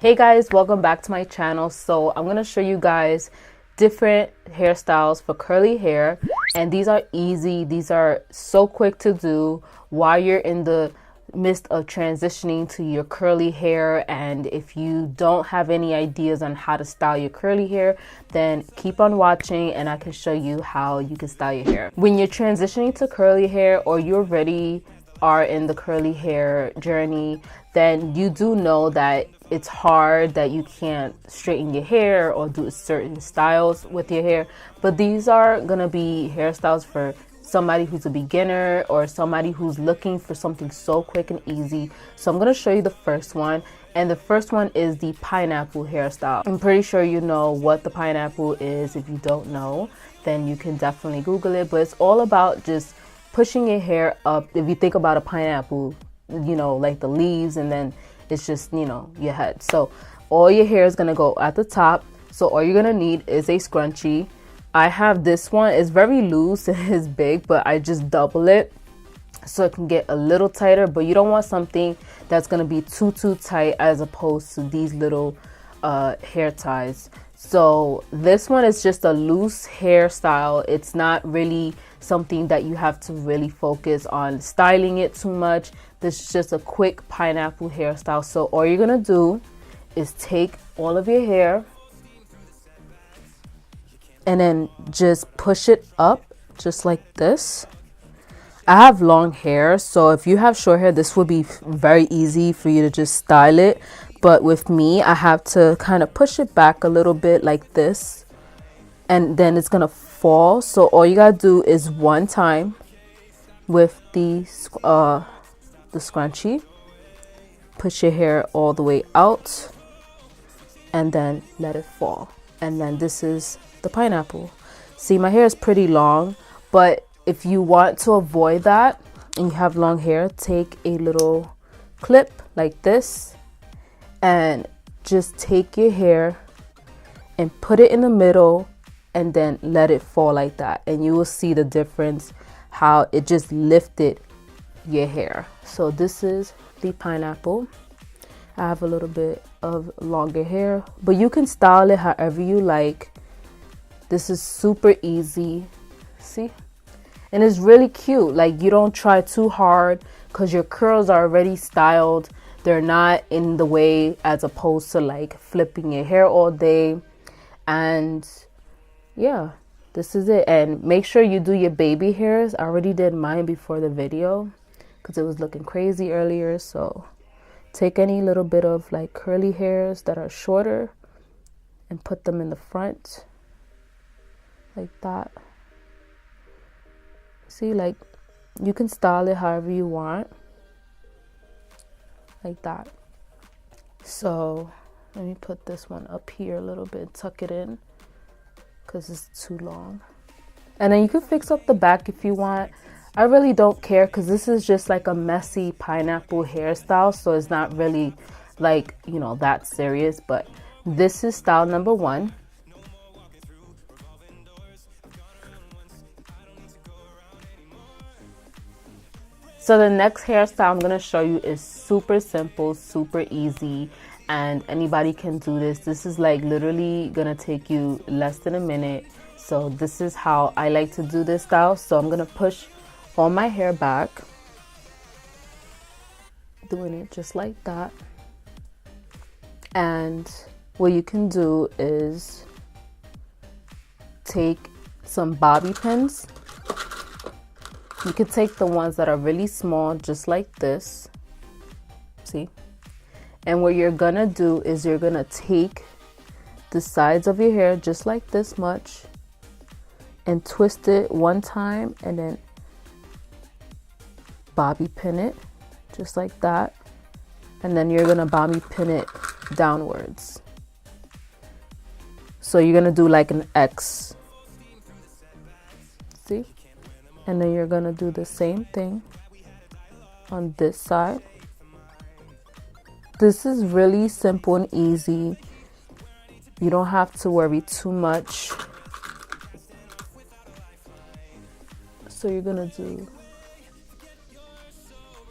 Hey guys, welcome back to my channel. So I'm going to show you guys different hairstyles for curly hair, and these are easy. These are so quick to do while you're in the midst of transitioning to your curly hair. And if you don't have any ideas on how to style your curly hair, then keep on watching and I can show you how you can style your hair. When you're transitioning to curly hair, or you already are in the curly hair journey, then you do know that it's hard, that you can't straighten your hair or do certain styles with your hair. But these are gonna be hairstyles for somebody who's a beginner or somebody who's looking for something so quick and easy. So I'm gonna show you the first one, and the first one is the pineapple hairstyle. I'm pretty sure you know what the pineapple is. If you don't know, then you can definitely Google it. But it's all about just pushing your hair up. If you think about a pineapple, you know, like the leaves, and then it's just, you know, your head. So all your hair is gonna go at the top. So all you're gonna need is a scrunchie. I have this one. It's very loose and it's big, but I just double it so it can get a little tighter. But you don't want something that's gonna be too tight, as opposed to these little hair ties. So this one is just a loose hairstyle. It's not really something that you have to really focus on styling it too much. This is just a quick pineapple hairstyle. So all you're gonna do is take all of your hair and then just push it up just like this. I have long hair, so if you have short hair, this would be very easy for you to just style it. But with me, I have to kind of push it back a little bit like this, and then it's gonna fall. So all you gotta do is one time with the scrunchie, push your hair all the way out and then let it fall. And then this is the pineapple. See, my hair is pretty long, but if you want to avoid that and you have long hair, take a little clip like this and just take your hair and put it in the middle and then let it fall like that, and you will see the difference, how it just lifted your hair. So this is the pineapple. I have a little bit of longer hair, but you can style it however you like. This is super easy, see? And it's really cute. Like, you don't try too hard because your curls are already styled. They're not in the way, as opposed to like flipping your hair all day. And yeah, this is it. And make sure you do your baby hairs. I already did mine before the video because it was looking crazy earlier. So take any little bit of like curly hairs that are shorter and put them in the front like that. See, like, you can style it however you want, like that. So let me put this one up here a little bit, tuck it in because it's too long. And then you can fix up the back if you want. I really don't care because this is just like a messy pineapple hairstyle, so it's not really like, you know, that serious. But this is style number one. So the next hairstyle I'm going to show you is super simple, super easy, and anybody can do this. This is like literally going to take you less than a minute. So this is how I like to do this style. So I'm going to push all my hair back, doing it just like that. And what you can do is take some bobby pins. You can take the ones that are really small, just like this. See? And what you're gonna do is you're gonna take the sides of your hair just like this much and twist it one time, and then bobby pin it just like that. And then you're gonna bobby pin it downwards. So you're gonna do like an X. See? And then you're gonna do the same thing on this side. This is really simple and easy. You don't have to worry too much. So you're gonna do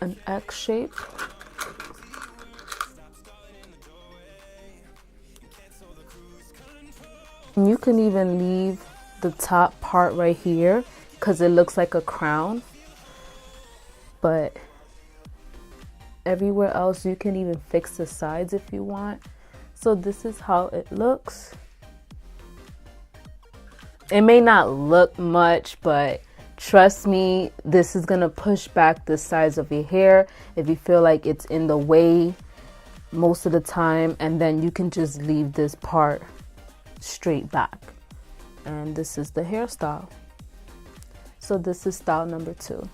an X shape You can even leave the top part right here because it looks like a crown, but everywhere else you can even fix the sides if you want. So this is how it looks. It may not look much, but trust me, this is gonna push back the size of your hair if you feel like it's in the way most of the time, and then you can just leave this part straight back. And this is the hairstyle. So this is style number 2.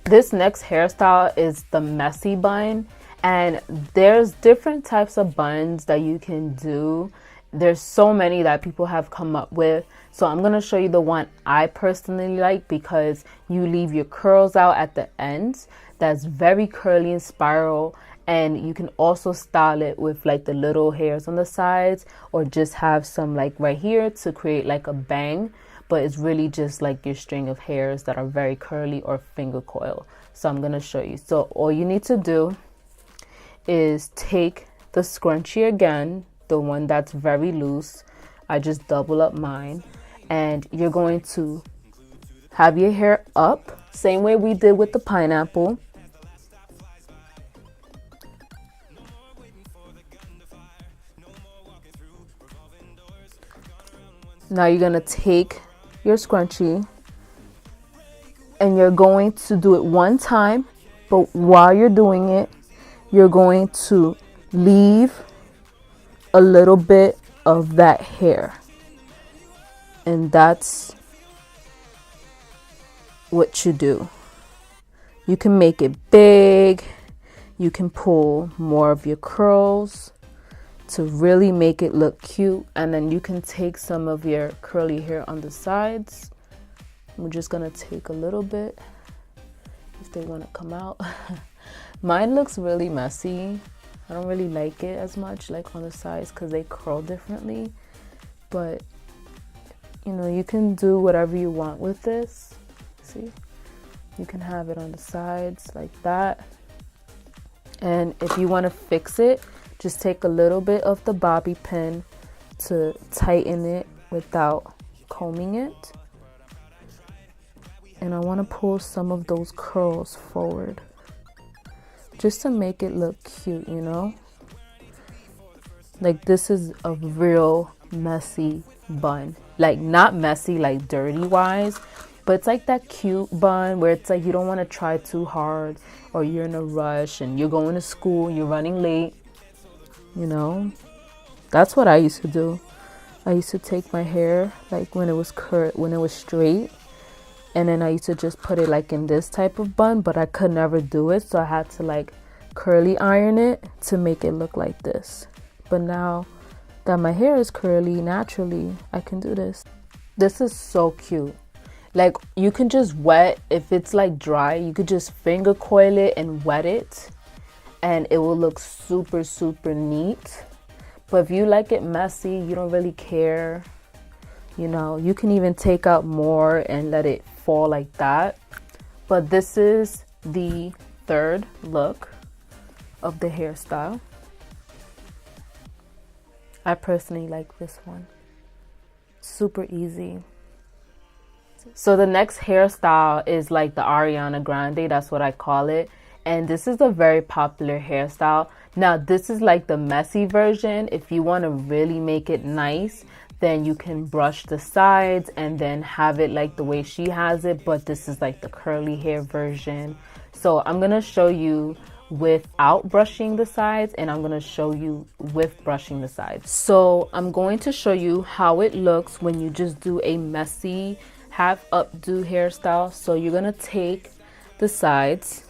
This next hairstyle is the messy bun, and there's different types of buns that you can do. There's so many that people have come up with. So I'm going to show you the one I personally like because you leave your curls out at the ends. That's very curly and spiral, and you can also style it with like the little hairs on the sides, or just have some like right here to create like a bang, but it's really just like your string of hairs that are very curly or finger coil. So I'm going to show you. So all you need to do is take the scrunchie again, the one that's very loose. I just double up mine, and you're going to have your hair up same way we did with the pineapple. Now you're going to take your scrunchie and you're going to do it one time, but while you're doing it, you're going to leave a little bit of that hair, and that's what you do. You can make it big, you can pull more of your curls to really make it look cute, and then you can take some of your curly hair on the sides. We're just gonna take a little bit if they want to come out. Mine looks really messy. I don't really like it as much like on the sides because they curl differently, but you know, you can do whatever you want with this. See, you can have it on the sides like that, and if you want to fix it, just take a little bit of the bobby pin to tighten it without combing it. And I want to pull some of those curls forward just to make it look cute, you know? Like this is a real messy bun. Like not messy like dirty wise, but it's like that cute bun where it's like you don't want to try too hard, or you're in a rush and you're going to school, you're running late. You know, that's what I used to do. I used to take my hair like when it was straight, and then I used to just put it like in this type of bun, but I could never do it, so I had to like curly iron it to make it look like this. But now that my hair is curly naturally, I can do this. This is so cute. Like you can just wet, if it's like dry, you could just finger coil it and wet it, and it will look super neat. But if you like it messy, you don't really care, you know, you can even take out more and let it fall like that. But this is the third look of the hairstyle. I personally like this one. Super easy. So the next hairstyle is like the Ariana Grande, that's what I call it. And this is a very popular hairstyle. Now this is like the messy version. If you want to really make it nice, then you can brush the sides and then have it like the way she has it. But this is like the curly hair version. So I'm going to show you without brushing the sides, and I'm going to show you with brushing the sides. So I'm going to show you how it looks when you just do a messy half updo hairstyle. So you're going to take the sides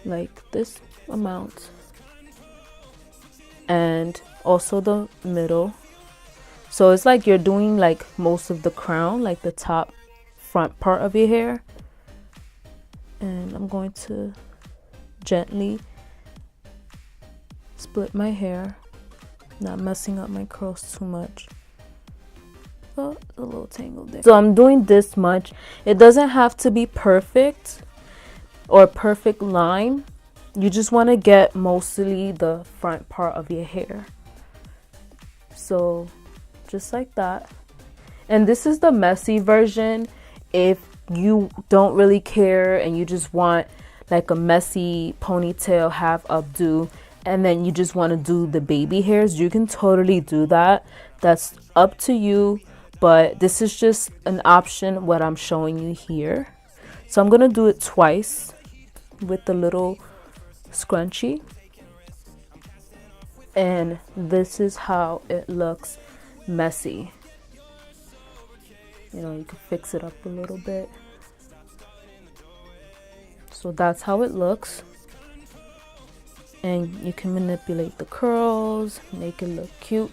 like this amount, and also the middle. So it's like you're doing like most of the crown, like the top front part of your hair. And I'm going to gently split my hair, not messing up my curls too much. Oh, a little tangled there. So I'm doing this much. It doesn't have to be perfect or perfect line, You just want to get mostly the front part of your hair. So just like that. And this is the messy version. If you don't really care and you just want like a messy ponytail, half updo, and then you just want to do the baby hairs, you can totally do that. That's up to you, but this is just an option what I'm showing you here. So I'm gonna do it twice with the little scrunchie, and this is how it looks messy. You know, you can fix it up a little bit. So that's how it looks. And you can manipulate the curls, make it look cute.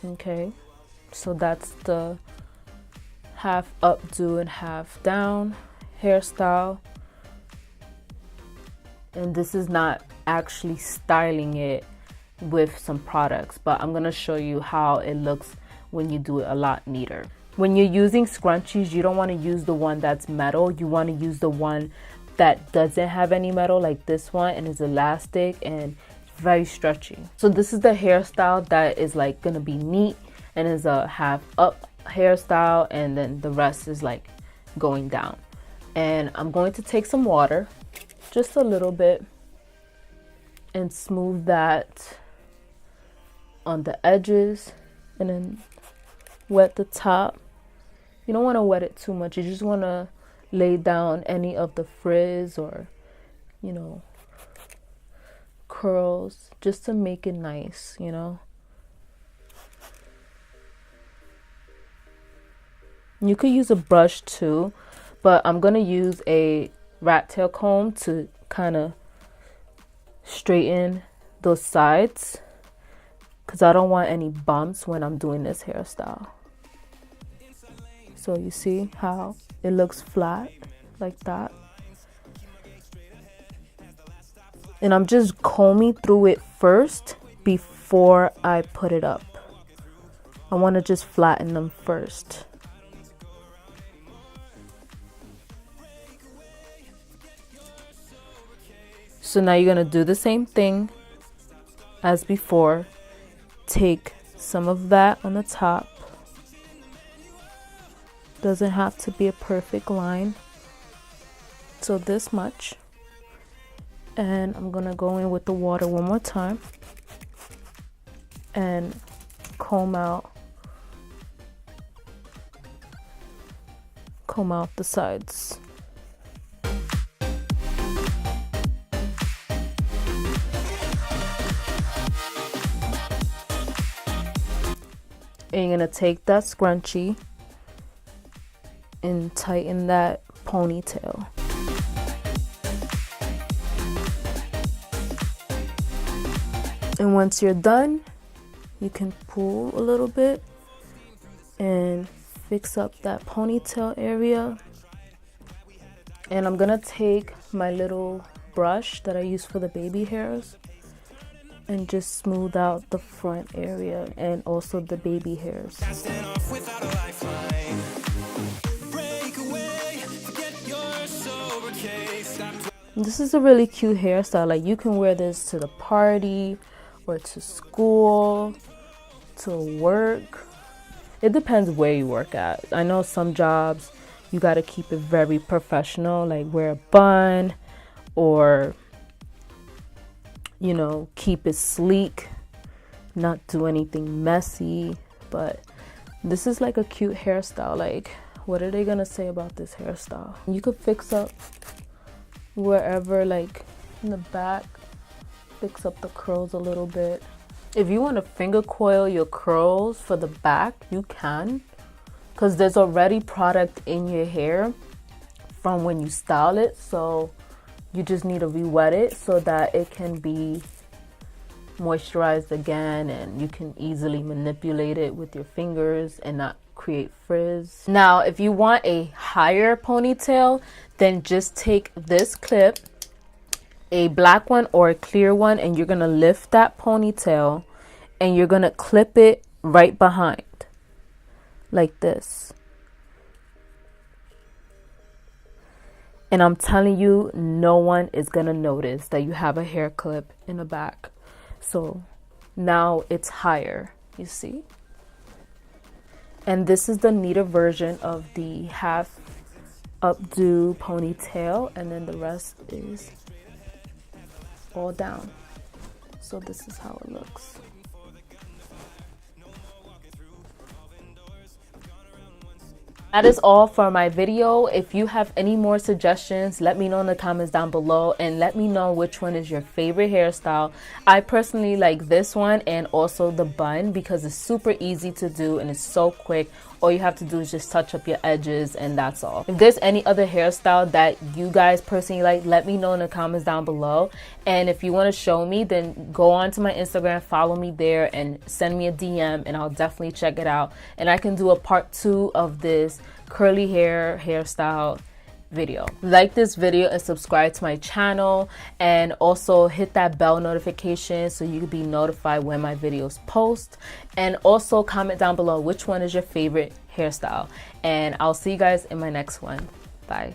Okay, so that's the half updo and half down hairstyle. And this is not actually styling it with some products, but I'm gonna show you how it looks when you do it a lot neater. When you're using scrunchies, you don't want to use the one that's metal. You want to use the one that doesn't have any metal, like this one, and is elastic and very stretchy. So this is the hairstyle that is like gonna be neat and is a half up hairstyle, and then the rest is like going down. And I'm going to take some water, just a little bit, and smooth that on the edges, and then wet the top. You don't want to wet it too much. You just want to lay down any of the frizz or, you know, curls, just to make it nice, you know. You could use a brush too, but I'm gonna use a rat tail comb to kind of straighten those sides, because I don't want any bumps when I'm doing this hairstyle. So you see how it looks flat like that. And I'm just combing through it first before I put it up. I want to just flatten them first. So now you're going to do the same thing as before. Take some of that on the top. Doesn't have to be a perfect line. So this much. And I'm going to go in with the water one more time and comb out the sides. And you're going to take that scrunchie and tighten that ponytail. And once you're done, you can pull a little bit and fix up that ponytail area. And I'm gonna take my little brush that I use for the baby hairs and just smooth out the front area and also the baby hairs. This is a really cute hairstyle. Like, you can wear this to the party or to school, to work. It depends where you work at. I know some jobs you got to keep it very professional, like wear a bun or, you know, keep it sleek, not do anything messy. But this is like a cute hairstyle. Like, what are they gonna say about this hairstyle? You could fix up wherever, like in the back, fix up the curls a little bit. If you want to finger coil your curls for the back, you can, because there's already product in your hair from when you style it. So you just need to re-wet it so that it can be moisturized again, and you can easily manipulate it with your fingers and not create frizz. Now, if you want a higher ponytail, then just take this clip, a black one or a clear one, and you're gonna lift that ponytail and you're gonna clip it right behind like this. And I'm telling you, no one is gonna notice that you have a hair clip in the back. So now it's higher, you see? And this is the neater version of the half updo ponytail, and then the rest is all down. So this is how it looks. That is all for my video. If you have any more suggestions, let me know in the comments down below, and let me know which one is your favorite hairstyle. I personally like this one and also the bun because it's super easy to do and it's so quick. All you have to do is just touch up your edges and that's all. If there's any other hairstyle that you guys personally like, let me know in the comments down below. And if you want to show me, then go on to my Instagram, follow me there and send me a DM and I'll definitely check it out. And I can do a part 2 of this curly hairstyle video. Like this video and subscribe to my channel, and also hit that bell notification so you can be notified when my videos post. And also comment down below which one is your favorite hairstyle, and I'll see you guys in my next one. Bye.